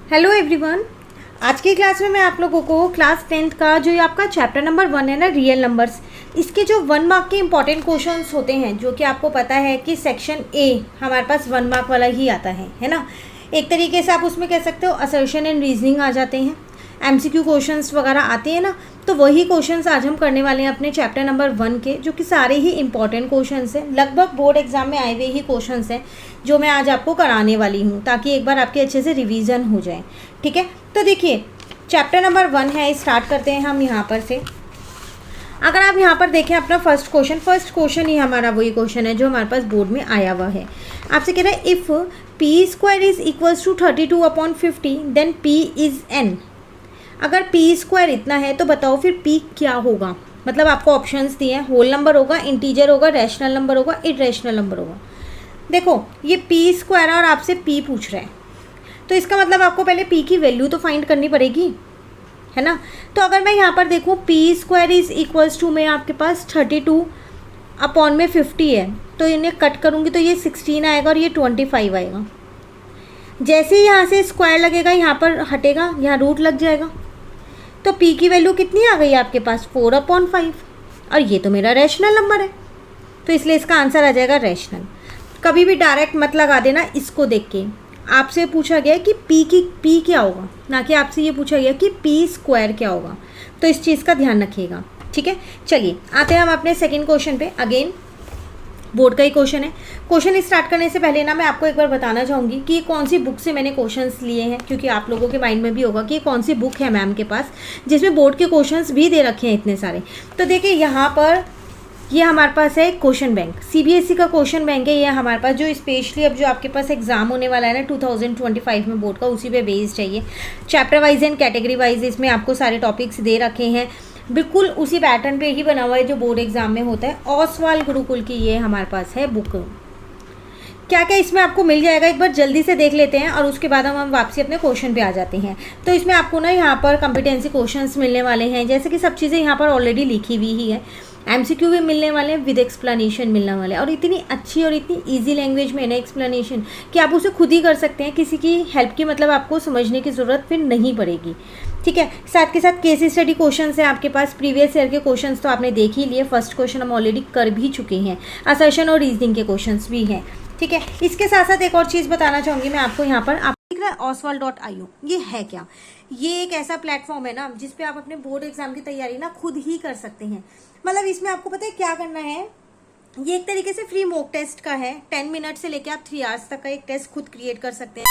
Hello everyone. आज की class में मैं आप लोगों को क्लास 10th का जो ये आपका चैप्टर नंबर 1 है ना, रियल नंबर्स, इसके जो 1 मार्क के इंपॉर्टेंट क्वेश्चंस होते हैं, जो कि आपको पता है कि सेक्शन ए हमारे पास 1 मार्क वाला ही आता है ना। एक तरीके से आप उसमें कह सकते हो असर्शन एंड रीजनिंग आ जाते हैं, एमसीक्यू क्वेश्चंस वगैरह आते हैं ना। तो वही क्वेश्चंस आज हम करने वाले हैं अपने चैप्टर नंबर 1 के, जो कि सारे ही इंपॉर्टेंट क्वेश्चंस हैं, लगभग बोर्ड एग्जाम में आए हुए ही क्वेश्चंस हैं जो मैं आज आपको कराने वाली हूँ, ताकि एक बार आपके अच्छे से रिवीजन हो जाए। ठीक है, तो देखिए चैप्टर नंबर 1 है, स्टार्ट करते हैं हम यहाँ पर से। अगर आप यहाँ पर देखें अपना फर्स्ट क्वेश्चन ही हमारा वही क्वेश्चन है जो हमारे पास बोर्ड में आया हुआ है। आपसे कह रहा है if P square is equals to 32/50 then P is N. अगर पी स्क्वायर इतना है तो बताओ फिर पी क्या होगा। मतलब आपको ऑप्शंस दिए हैं, होल नंबर होगा, इंटीजर होगा, रैशनल नंबर होगा, इरेशनल नंबर होगा। देखो ये पी स्क्वायर और आपसे पी पूछ रहे हैं, तो इसका मतलब आपको पहले पी की वैल्यू तो फाइंड करनी पड़ेगी, है ना। तो अगर मैं यहाँ पर देखूँ P square is equals to में आपके पास 32/50 है, तो इन्हें कट करूँगी तो ये 16 आएगा और ये 25 आएगा। जैसे ही यहाँ से स्क्वायर लगेगा यहाँ पर हटेगा, यहाँ रूट लग जाएगा, तो p की वैल्यू कितनी आ गई आपके पास 4/5, और ये तो मेरा रैशनल नंबर है, तो इसलिए इसका आंसर आ जाएगा रैशनल। कभी भी डायरेक्ट मत लगा देना, इसको देख के आपसे पूछा गया कि p क्या होगा, ना कि आपसे ये पूछा गया कि p स्क्वायर क्या होगा। तो इस चीज़ का ध्यान रखिएगा, ठीक है। चलिए आते हैं हम अपने सेकेंड क्वेश्चन पे। अगेन बोर्ड का ही क्वेश्चन है। क्वेश्चन स्टार्ट करने से पहले ना मैं आपको एक बार बताना चाहूँगी कि कौन सी बुक से मैंने क्वेश्चंस लिए हैं, क्योंकि आप लोगों के माइंड में भी होगा कि कौन सी बुक है मैम के पास जिसमें बोर्ड के क्वेश्चंस भी दे रखे हैं इतने सारे। तो देखिए यहाँ पर ये हमारे पास है क्वेश्चन बैंक, सीबीएसई का क्वेश्चन बैंक है ये हमारे पास, जो स्पेशली अब जो आपके पास एग्जाम होने वाला है ना 2025 में बोर्ड का, उसी पे बेस्ड चाहिए। Chapter wise and category wise इसमें आपको सारे टॉपिक्स दे रखे हैं, बिल्कुल उसी पैटर्न पे ही बना हुआ है जो बोर्ड एग्जाम में होता है। ओसवाल गुरुकुल की ये हमारे पास है बुक। क्या क्या इसमें आपको मिल जाएगा एक बार जल्दी से देख लेते हैं, और उसके बाद हम वापसी अपने क्वेश्चन पे आ जाते हैं। तो इसमें आपको ना यहाँ पर कॉम्पिटेंसी क्वेश्चंस मिलने वाले हैं, जैसे कि सब चीज़ें यहाँ पर ऑलरेडी लिखी हुई ही है। एमसीक्यू भी मिलने वाले हैं, विद एक्सप्लेनेशन मिलने वाले हैं, और इतनी अच्छी और इतनी ईजी लैंग्वेज में है ना एक्सप्लेनेशन कि आप उसे खुद ही कर सकते हैं, किसी की हेल्प की मतलब आपको समझने की ज़रूरत फिर नहीं पड़ेगी। ठीक है, साथ के साथ केस स्टडी क्वेश्चंस हैं आपके पास, प्रीवियस ईयर के क्वेश्चंस तो आपने देख ही लिए, फर्स्ट क्वेश्चन हम ऑलरेडी कर भी चुके हैं, असर्शन और रीजनिंग के क्वेश्चंस भी हैं। ठीक है, इसके साथ साथ एक और चीज़ बताना चाहूँगी मैं आपको, यहाँ पर आप देख रहे हैं oswal.io, ये है क्या? ये एक ऐसा प्लेटफॉर्म है ना जिसपे आप अपने बोर्ड एग्जाम की तैयारी ना खुद ही कर सकते हैं। मतलब इसमें आपको पता है क्या करना है, ये एक तरीके से फ्री मॉक टेस्ट का है। 10 मिनट से लेकर आप 3 आवर्स तक का एक टेस्ट खुद क्रिएट कर सकते हैं,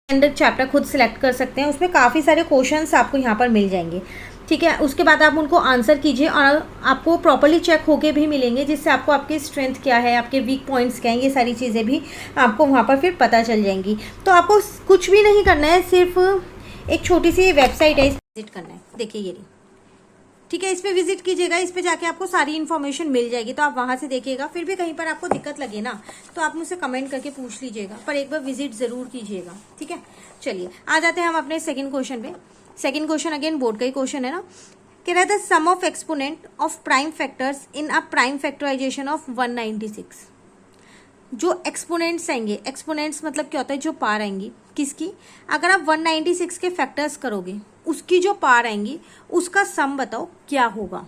स्टैंडर्ड चैप्टर खुद सिलेक्ट कर सकते हैं, उसमें काफ़ी सारे क्वेश्चंस आपको यहाँ पर मिल जाएंगे। ठीक है, उसके बाद आप उनको आंसर कीजिए और आपको प्रॉपर्ली चेक होके भी मिलेंगे, जिससे आपको आपकी स्ट्रेंथ क्या है, आपके वीक पॉइंट्स क्या हैं, ये सारी चीज़ें भी आपको वहाँ पर फिर पता चल जाएंगी। तो आपको कुछ भी नहीं करना है, सिर्फ एक छोटी सी वेबसाइट है, इस विजिट करना है। देखिए ये, ठीक है, इस पर विजिट कीजिएगा, इस पर जाके आपको सारी इन्फॉर्मेशन मिल जाएगी, तो आप वहां से देखिएगा। फिर भी कहीं पर आपको दिक्कत लगे ना तो आप मुझसे कमेंट करके पूछ लीजिएगा, पर एक बार विजिट जरूर कीजिएगा। ठीक है, चलिए आ जाते हैं हम अपने सेकंड क्वेश्चन पे। सेकंड क्वेश्चन अगेन बोर्ड का ही क्वेश्चन है ना, कह रहा था sum of exponent of prime factors in a prime factorization of 196। जो एक्सपोनेंट्स आएंगे, एक्सपोनेंट्स मतलब क्या होता है, जो पार आएंगी किसकी, अगर आप 196 के फैक्टर्स करोगे उसकी जो पार आएंगी उसका सम बताओ क्या होगा।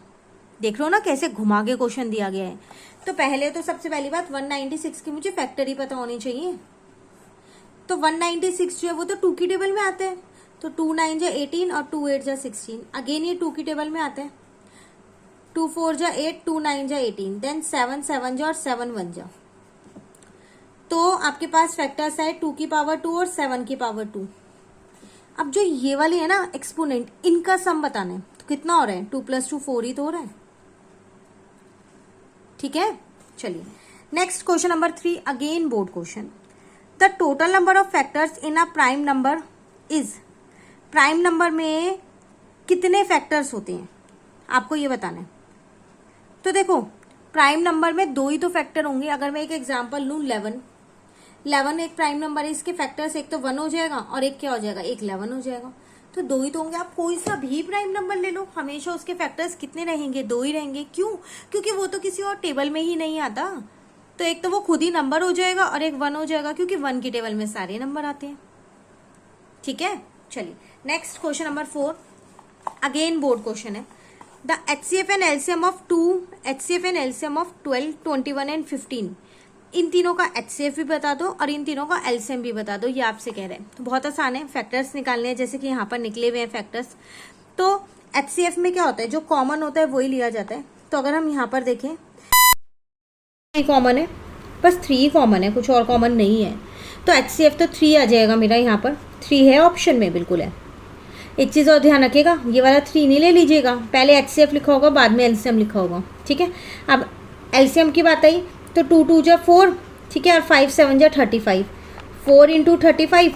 देख लो ना कैसे घुमा के क्वेश्चन दिया गया है। तो पहले तो सबसे पहली बात 196 की मुझे फैक्टर ही पता होनी चाहिए। तो 196 जो है वो तो 2 की टेबल में आते हैं, तो 2 9 जा 18 और 2 8 जा 16। अगेन ये 2 की टेबल में आते हैं, 2 4 जा 8, 2 9 जा 18, देन 7 7 जा और 7 1 जा। तो आपके पास फैक्टर्स है 2 की पावर 2 और 7 की पावर 2। अब जो ये वाले है ना एक्सपोनेंट, इनका सम बताना है, तो कितना हो रहा है, 2 + 2 4 ही तो हो रहा है। ठीक है, चलिए next question number 3, again board question. The total number of factors in a prime number is. Prime number में कितने फैक्टर्स होते हैं आपको ये बताना है। तो देखो प्राइम नंबर में 2 ही तो फैक्टर होंगे। अगर मैं एक एग्जांपल लूं 11 एक प्राइम नंबर है, इसके फैक्टर्स एक तो 1 हो जाएगा और एक क्या हो जाएगा, एक 11 हो जाएगा। तो 2 ही तो होंगे। आप कोई सा भी प्राइम नंबर ले लो, हमेशा उसके फैक्टर्स कितने रहेंगे, 2 ही रहेंगे। क्यों? क्योंकि वो तो किसी और टेबल में ही नहीं आता। तो एक तो वो खुद ही नंबर हो जाएगा और एक 1 हो जाएगा, क्योंकि 1 की टेबल में सारे नंबर आते हैं। ठीक है, चलिए next question number 4, again board question है। The HCF and LCM of 12, 21 and 15, इन तीनों का HCF भी बता दो और इन तीनों का LCM भी बता दो, ये आपसे कह रहे हैं। तो बहुत आसान है, फैक्टर्स निकालने हैं, जैसे कि यहाँ पर निकले हुए हैं फैक्टर्स। तो HCF में क्या होता है, जो कॉमन होता है वही लिया जाता है। तो अगर हम यहाँ पर देखें, कॉमन है, बस 3 कॉमन है, कुछ और कॉमन नहीं है। तो HCF तो 3 आ जाएगा मेरा, यहाँ पर 3 है, ऑप्शन में बिल्कुल है। एक चीज़ और ध्यान रखिएगा, ये वाला 3 नहीं ले लीजिएगा, पहले HCF लिखा होगा बाद में LCM लिखा होगा, ठीक है। अब LCM की बात आई तो 2 2 जा 4, ठीक है, और 5 7 जा 35, 4 इंटू 35,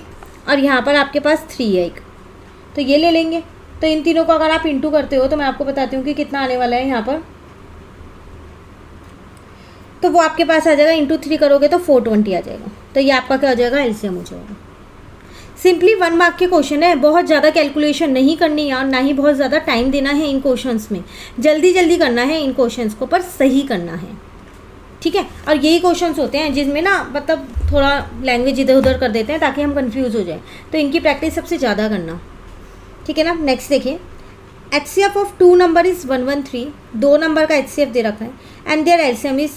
और यहाँ पर आपके पास 3 है एक, तो ये ले लेंगे। तो इन तीनों को अगर आप इंटू करते हो तो मैं आपको बताती हूँ कि कितना आने वाला है यहाँ पर। तो वो आपके पास आ जाएगा, इंटू 3 करोगे तो 420 आ जाएगा। तो ये आपका क्या हो जाएगा, LCM हो जाएगा। सिंपली 1 मार्क के क्वेश्चन है, बहुत ज़्यादा कैलकुलेशन नहीं करनी है और ना ही बहुत ज़्यादा टाइम देना है इन क्वेश्चंस में। जल्दी जल्दी करना है इन क्वेश्चंस को, पर सही करना है, ठीक है। और यही क्वेश्चंस होते हैं जिसमें ना मतलब थोड़ा लैंग्वेज इधर उधर कर देते हैं ताकि हम कंफ्यूज हो जाए, तो इनकी प्रैक्टिस सबसे ज़्यादा करना, ठीक है ना। नेक्स्ट देखिए, HCF of 2 number is 113, 2 number का HCF दे रखा है, and their LCM is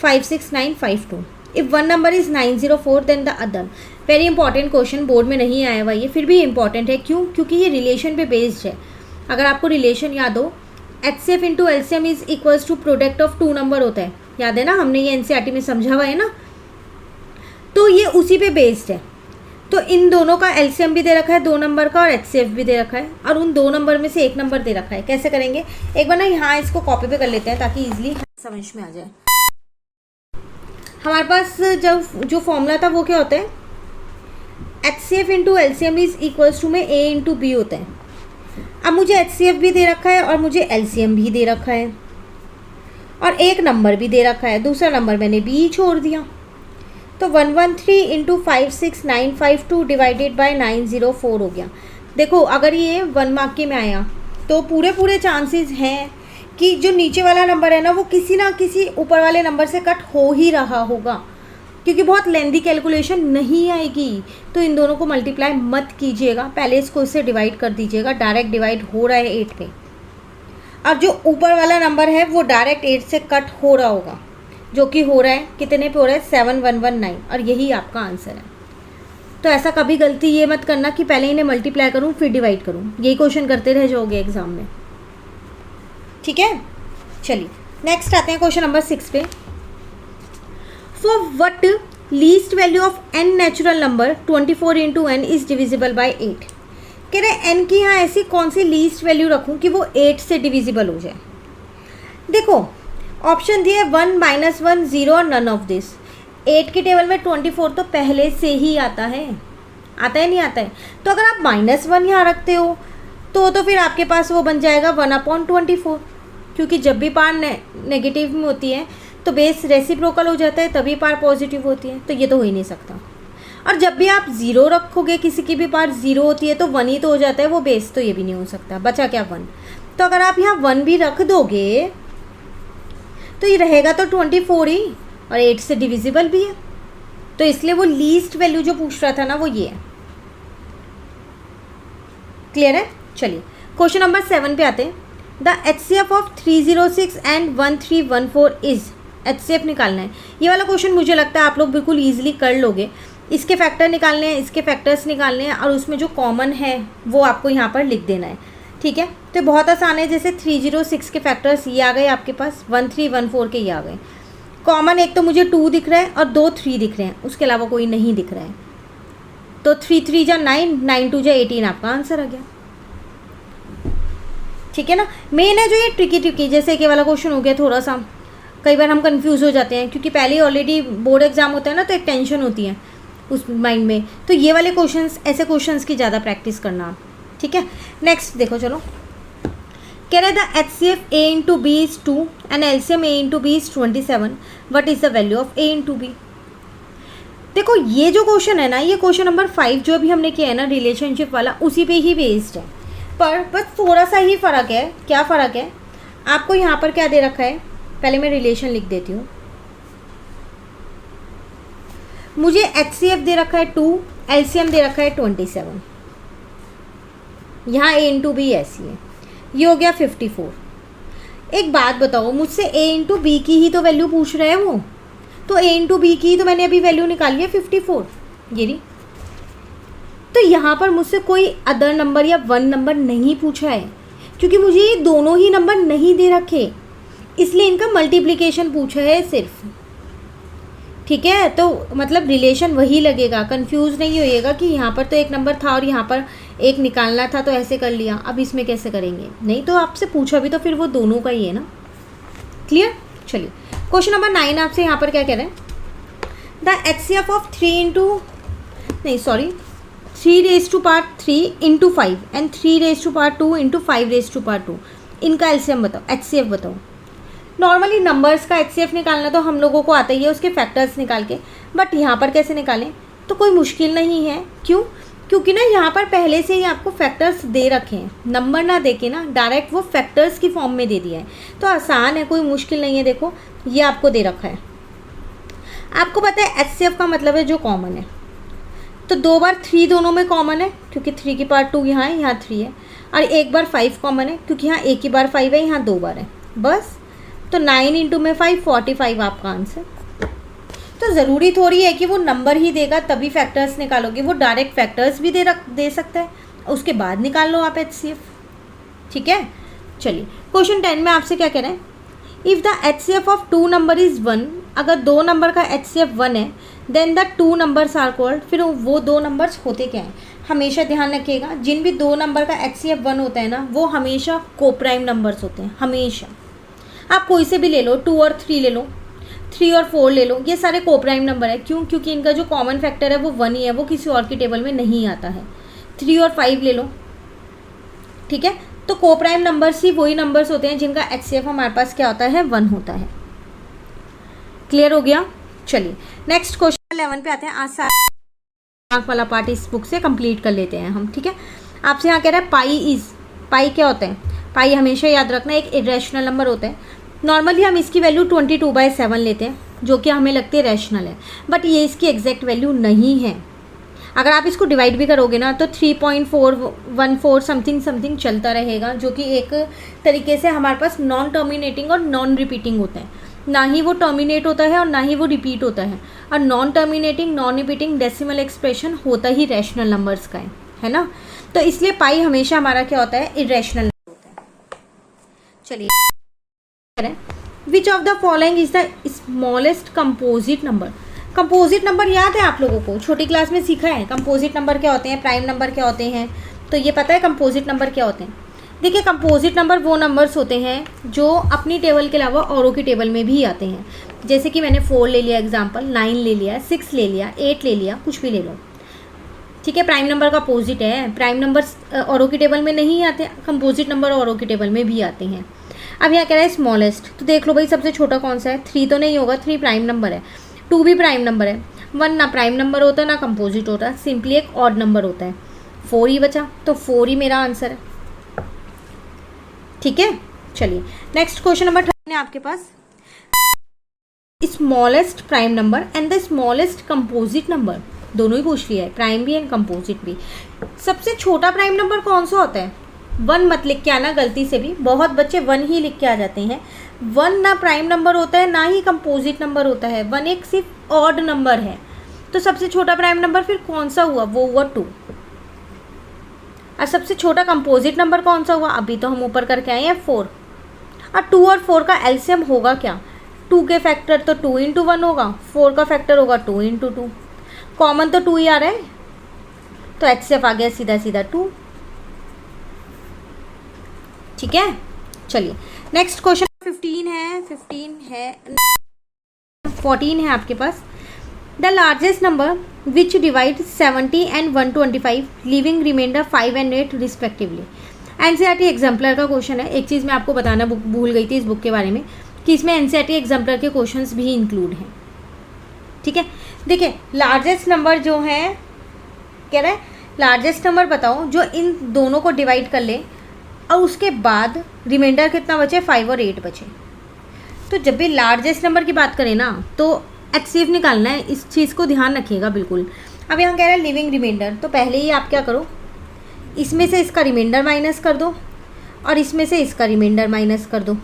56952। If 1 number is 904 then the other. Very important question, board में नहीं आया हुआ ये, फिर भी इंपॉर्टेंट है। क्यों? क्योंकि ये रिलेशन पे बेस्ड है। अगर आपको रिलेशन याद हो, HCF into LCM is equals to product of 2 number होता है, याद है ना, हमने ये NCERT में समझा हुआ है ना। तो ये उसी पे बेस्ड है। तो इन दोनों का LCM भी दे रखा है 2 नंबर का, और HCF भी दे रखा है, और उन 2 नंबर में से 1 नंबर दे रखा है। कैसे करेंगे, एक बार ना यहाँ इसको कॉपी पे कर लेते हैं ताकि ईजिली समझ में आ जाए। हमारे पास जब जो फॉर्मूला था वो क्या होता है, HCF into LCM is equals to में A इंटू B होता है। अब मुझे HCF भी दे रखा है और मुझे LCM भी दे रखा है, और एक नंबर भी दे रखा है, दूसरा नंबर मैंने B छोड़ दिया। तो 113 इंटू 56952 डिवाइडेड बाय 904 हो गया। देखो अगर ये 1 मार्क के में आया तो पूरे चांसेस हैं कि जो नीचे वाला नंबर है ना वो किसी ना किसी ऊपर वाले नंबर से कट हो ही रहा होगा, क्योंकि बहुत लेंदी कैलकुलेशन नहीं आएगी। तो इन दोनों को मल्टीप्लाई मत कीजिएगा, पहले इसको इससे डिवाइड कर दीजिएगा। डायरेक्ट डिवाइड हो रहा है 8 पे, और जो ऊपर वाला नंबर है वो डायरेक्ट 8 से कट हो रहा होगा, जो कि हो रहा है कितने पे हो रहा है, 7119, और यही आपका आंसर है। तो ऐसा कभी गलती ये मत करना कि पहले इन्हें मल्टीप्लाई करूँ फिर डिवाइड करूँ, यही क्वेश्चन करते रह जाओगे एग्जाम में, ठीक है। चलिए नेक्स्ट आते हैं क्वेश्चन नंबर 6 पे। For what least value of n natural number 24 into n is divisible by 8। कह रहे n की यहाँ ऐसी कौन सी लीस्ट वैल्यू रखूँ कि वो 8 से डिविजिबल हो जाए। देखो ऑप्शन दिए 1 -1 0 और नन ऑफ दिस। 8 के टेबल में 24 तो पहले से ही आता है नहीं आता है। तो अगर आप -1 यहाँ रखते हो तो फिर आपके पास वो बन जाएगा 1/24, क्योंकि जब भी पार नेगेटिव में होती है तो बेस रेसिप्रोकल हो जाता है, तभी पार पॉजिटिव होती है, तो ये तो हो ही नहीं सकता। और जब भी आप 0 रखोगे, किसी की भी पार 0 होती है तो 1 ही तो हो जाता है वो बेस, तो ये भी नहीं हो सकता, बचा क्या 1। तो अगर आप यहाँ 1 भी रख दोगे तो ये रहेगा तो 24 ही, और 8 से डिविजिबल भी है, तो इसलिए वो लीस्ट वैल्यू जो पूछ रहा था ना वो ये है। क्लियर है। चलिए क्वेश्चन नंबर 7 पे आते हैं। The HCF of 306 and 1314 is, HCF निकालना है। ये वाला क्वेश्चन मुझे लगता है आप लोग बिल्कुल ईजिली कर लोगे। इसके फैक्टर निकालने हैं, इसके फैक्टर्स निकालने हैं, और उसमें जो कॉमन है वो आपको यहाँ पर लिख देना है, ठीक है। तो बहुत आसान है, जैसे 306 के फैक्टर्स ये आ गए आपके पास, 1314 के ये आ गए। कॉमन एक तो मुझे 2 दिख रहा है और 2 3 दिख रहे हैं, उसके अलावा कोई नहीं दिख रहा है। तो 3 3 जा 9, 9 2 जा 18 आपका आंसर आ गया, ठीक है ना। मेन है जो ये ट्रिकी जैसे कि वाला क्वेश्चन हो गया, थोड़ा सा कई बार हम कंफ्यूज हो जाते हैं, क्योंकि पहले ऑलरेडी बोर्ड एग्जाम होता है ना, तो एक टेंशन होती है उस माइंड में। तो ये वाले क्वेश्चंस, ऐसे क्वेश्चंस की ज़्यादा प्रैक्टिस करना, ठीक है। नेक्स्ट देखो, चलो कह रहे the HCF A into B is 2 and LCM A into B is 27, what is the value of A into B। देखो ये जो क्वेश्चन है ना, ये क्वेश्चन नंबर 5 जो अभी हमने किया है ना रिलेशनशिप वाला, उसी पे ही बेस्ड है, पर बस थोड़ा सा ही फ़र्क है। क्या फ़र्क है, आपको यहाँ पर क्या दे रखा है, पहले मैं रिलेशन लिख देती हूँ। मुझे HCF दे रखा है 2 एलसीएम दे रखा है 27, यहाँ a इंटू बी ऐसी है, ये हो गया 54। एक बात बताओ, मुझसे a इंटू बी की ही तो वैल्यू पूछ रहे हैं वो, तो a इंटू बी की तो मैंने अभी वैल्यू निकाली है 54, ये रही। तो यहाँ पर मुझसे कोई अदर नंबर या वन नंबर नहीं पूछा है, क्योंकि मुझे ये दोनों ही नंबर नहीं दे रखे, इसलिए इनका मल्टीप्लिकेशन पूछा है सिर्फ। ठीक है, तो मतलब रिलेशन वही लगेगा, कंफ्यूज नहीं होइएगा कि यहाँ पर तो एक नंबर था और यहाँ पर एक निकालना था तो ऐसे कर लिया, अब इसमें कैसे करेंगे, नहीं तो आपसे पूछा भी तो फिर वो दोनों का ही है ना। क्लियर। चलिए क्वेश्चन नंबर 9 आपसे यहाँ पर क्या कह रहे हैं, the HCF of 3 raise to power 3 into 5 and 3 raise to power 2 into 5 raise to power 2, इनका एलसीएम बताओ, HCF बताओ। नॉर्मली नंबर्स का HCF निकालना तो हम लोगों को आता ही है उसके फैक्टर्स निकाल के, बट यहाँ पर कैसे निकालें, तो कोई मुश्किल नहीं है। क्यों? क्योंकि ना यहाँ पर पहले से ही आपको फैक्टर्स दे रखे हैं, नंबर ना दे के ना डायरेक्ट वो फैक्टर्स की फॉर्म में दे दिया है, तो आसान है, कोई मुश्किल नहीं है। देखो ये आपको दे रखा है, आपको पता है HCF का मतलब है जो कॉमन है, तो 2 बार 3 दोनों में कॉमन है क्योंकि 3 की पावर 2 यहाँ है, यहाँ 3 है, और एक बार 5 कॉमन है क्योंकि यहाँ एक ही बार 5 है, यहाँ 2 बार है, बस। तो 9 इंटू में 5 45 आपका आंसर। तो ज़रूरी थोड़ी है कि वो नंबर ही देगा तभी फैक्टर्स निकालोगे, वो डायरेक्ट फैक्टर्स भी दे सकता है, उसके बाद निकाल लो आप HCF। ठीक है। चलिए क्वेश्चन 10 में आपसे क्या कह रहे हैं, if the HCF of 2 number is 1, अगर 2 नंबर का HCF 1 है, then the 2 numbers are called, फिर वो 2 नंबर्स होते क्या हैं। हमेशा ध्यान रखिएगा, जिन भी 2 नंबर का HCF 1 होता है ना, वो हमेशा कोप्राइम नंबर्स होते हैं, हमेशा। आप कोई से भी ले लो, 2 और 3 ले लो, 3 और 4 ले लो, ये सारे कोप्राइम नंबर है। क्यों? क्योंकि इनका जो कॉमन फैक्टर है वो 1 ही है, वो किसी और की टेबल में नहीं आता है। 3 और 5 ले लो, ठीक है। तो कोप्राइम नंबर्स ही वही नंबर्स होते हैं जिनका HCF हमारे पास क्या होता है, 1 होता है। क्लियर हो गया। चलिए नेक्स्ट क्वेश्चन 11 पे आते हैं। आज सारा वाला पार्ट इस बुक से कंप्लीट कर लेते हैं हम, ठीक है। आपसे यहाँ कह रहा है पाई क्या होता है। पाई हमेशा याद रखना एक इरेशनल नंबर होता है। नॉर्मली हम इसकी वैल्यू 22/7 लेते हैं, जो कि हमें लगती है रैशनल है, बट ये इसकी एग्जैक्ट वैल्यू नहीं है। अगर आप इसको डिवाइड भी करोगे ना तो 3.414 समथिंग चलता रहेगा, जो कि एक तरीके से हमारे पास नॉन टर्मिनेटिंग और नॉन रिपीटिंग होता है। ना ही वो टर्मिनेट होता है और ना ही वो रिपीट होता है, और non terminating non repeating decimal expression होता ही रैशनल नंबर्स का है ना। तो इसलिए पाई हमेशा हमारा क्या होता है, इरेशनल होता है। चलिए which of the following is the smallest composite number. Composite number याद है आप लोगों को, छोटी क्लास में सीखा है कंपोजिट नंबर क्या होते हैं, प्राइम नंबर क्या होते हैं, तो ये पता है कंपोजिट नंबर क्या होते हैं। देखिए कंपोजिट नंबर वो नंबर्स होते हैं जो अपनी टेबल के अलावा औरों की टेबल में भी आते हैं। जैसे कि मैंने 4 ले लिया एग्जाम्पल, 9 ले लिया, 6 ले लिया, 8 ले लिया, कुछ भी ले लो, ठीक है। प्राइम नंबर का अपोजिट है, प्राइम नंबर्स औरों की टेबल में नहीं आते, कंपोजिट नंबर औरों की टेबल में भी आते हैं। अब यहाँ कह रहा है स्मॉलेस्ट, तो देख लो भाई सबसे छोटा कौन सा है, 3 तो नहीं होगा, 3 प्राइम नंबर है, 2 भी प्राइम नंबर है, 1 ना प्राइम नंबर होता है ना कंपोजिट होता है, सिंपली एक ऑड नंबर होता है। 4 ही बचा, तो 4 ही मेरा आंसर है, ठीक है। चलिए नेक्स्ट क्वेश्चन नंबर 13 है आपके पास, smallest prime number and the smallest composite number, दोनों ही पूछ लिया है, प्राइम भी एंड कंपोजिट भी। सबसे छोटा प्राइम नंबर कौन सा होता है, 1 मत लिख के आना गलती से भी, बहुत बच्चे 1 ही लिख के आ जाते हैं। 1 ना प्राइम नंबर होता है ना ही कंपोजिट नंबर होता है, 1 एक सिर्फ ऑड नंबर है। तो सबसे छोटा प्राइम नंबर फिर कौन सा हुआ, वो हुआ 2। और सबसे छोटा कंपोजिट नंबर कौन सा हुआ, अभी तो हम ऊपर करके आए हैं 4। और 2 और 4 का एलसीएम होगा क्या, 2 के फैक्टर तो 2 इंटू 1 होगा, 4 का फैक्टर होगा 2 इंटू 2, कॉमन तो 2 ही आ रहा है, तो HCF आ गया सीधा सीधा 2, ठीक है। चलिए नेक्स्ट क्वेश्चन 14 है आपके पास, the largest number which divide 70 and 125 leaving reminder 5 and 8 respectively. NCERT exemplar का क्वेश्चन है। एक चीज़ मैं आपको बताना भूल गई थी इस बुक के बारे में, कि इसमें NCERT एग्जाम्पलर के क्वेश्चंस भी इंक्लूड हैं, ठीक है। देखिए लार्जेस्ट नंबर जो है, कह रहा है लार्जेस्ट नंबर बताओ जो इन दोनों को डिवाइड कर ले और उसके बाद रिमाइंडर कितना बचे, 5 और 8 बचे। तो जब भी लार्जेस्ट नंबर की बात करें ना तो HCF निकालना है, इस चीज़ को ध्यान रखिएगा बिल्कुल। अब यहाँ कह रहा है लिविंग रिमाइंडर, तो पहले ही आप क्या करो, इसमें से इसका रिमाइंडर माइनस कर दो और इसमें से इसका रिमाइंडर माइनस कर दो,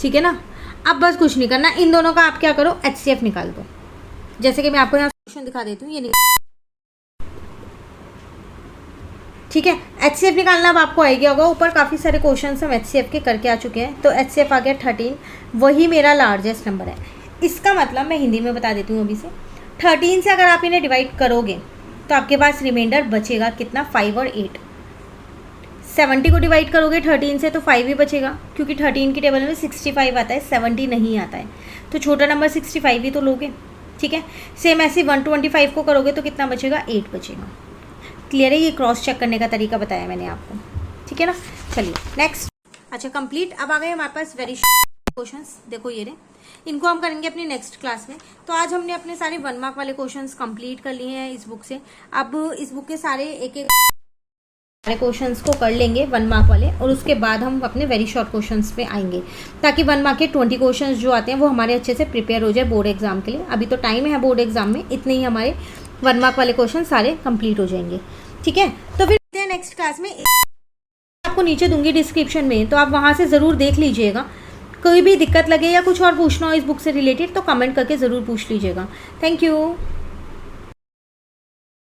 ठीक है ना। अब बस कुछ नहीं करना, इन दोनों का आप क्या करो, HCF निकाल दो। जैसे कि मैं आपको यहाँ क्वेश्चन दिखा देती हूँ, ये ठीक है। HCF निकालना अब आपको आइडिया होगा, ऊपर काफ़ी सारे क्वेश्चन हम HCF के करके आ चुके हैं। तो HCF आ गया 13, वही मेरा लार्जेस्ट नंबर है। इसका मतलब मैं हिंदी में बता देती हूँ अभी से, 13 से अगर आप इन्हें डिवाइड करोगे तो आपके पास रिमाइंडर बचेगा कितना, 5 और 8। 70 को डिवाइड करोगे 13 से तो 5 ही बचेगा, क्योंकि 13 की टेबल में 65 आता है, 70 नहीं आता है, तो छोटा नंबर 65 ही तो लोगे, ठीक है। सेम ऐसे 125 को करोगे तो कितना बचेगा, 8 बचेगा। क्लियर है, ये क्रॉस चेक करने का तरीका बताया मैंने आपको, ठीक है ना। चलिए नेक्स्ट। अच्छा कंप्लीट। अब आ गए हमारे पास वेरी क्वेश्चंस, देखो ये रहे, इनको हम करेंगे अपनी नेक्स्ट क्लास में। तो आज हमने अपने सारे 1 मार्क वाले क्वेश्चंस कंप्लीट कर लिए हैं इस बुक से। अब इस बुक के सारे एक एक सारे क्वेश्चंस को कर लेंगे 1 मार्क वाले, और उसके बाद हम अपने वेरी शॉर्ट क्वेश्चंस पे आएंगे, ताकि 1 मार्क के 20 क्वेश्चंस जो आते हैं वो हमारे अच्छे से प्रिपेयर हो जाए बोर्ड एग्जाम के लिए। अभी तो टाइम है बोर्ड एग्जाम में, इतने ही हमारे 1 मार्क वाले क्वेश्चन सारे कंप्लीट हो जाएंगे, ठीक है। तो फिर मिलते हैं नेक्स्ट क्लास में, आपको नीचे दूंगी डिस्क्रिप्शन में, तो आप वहाँ से ज़रूर देख लीजिएगा। कोई भी दिक्कत लगे या कुछ और पूछना हो इस बुक से रिलेटेड तो कमेंट करके ज़रूर पूछ लीजिएगा। Thank you.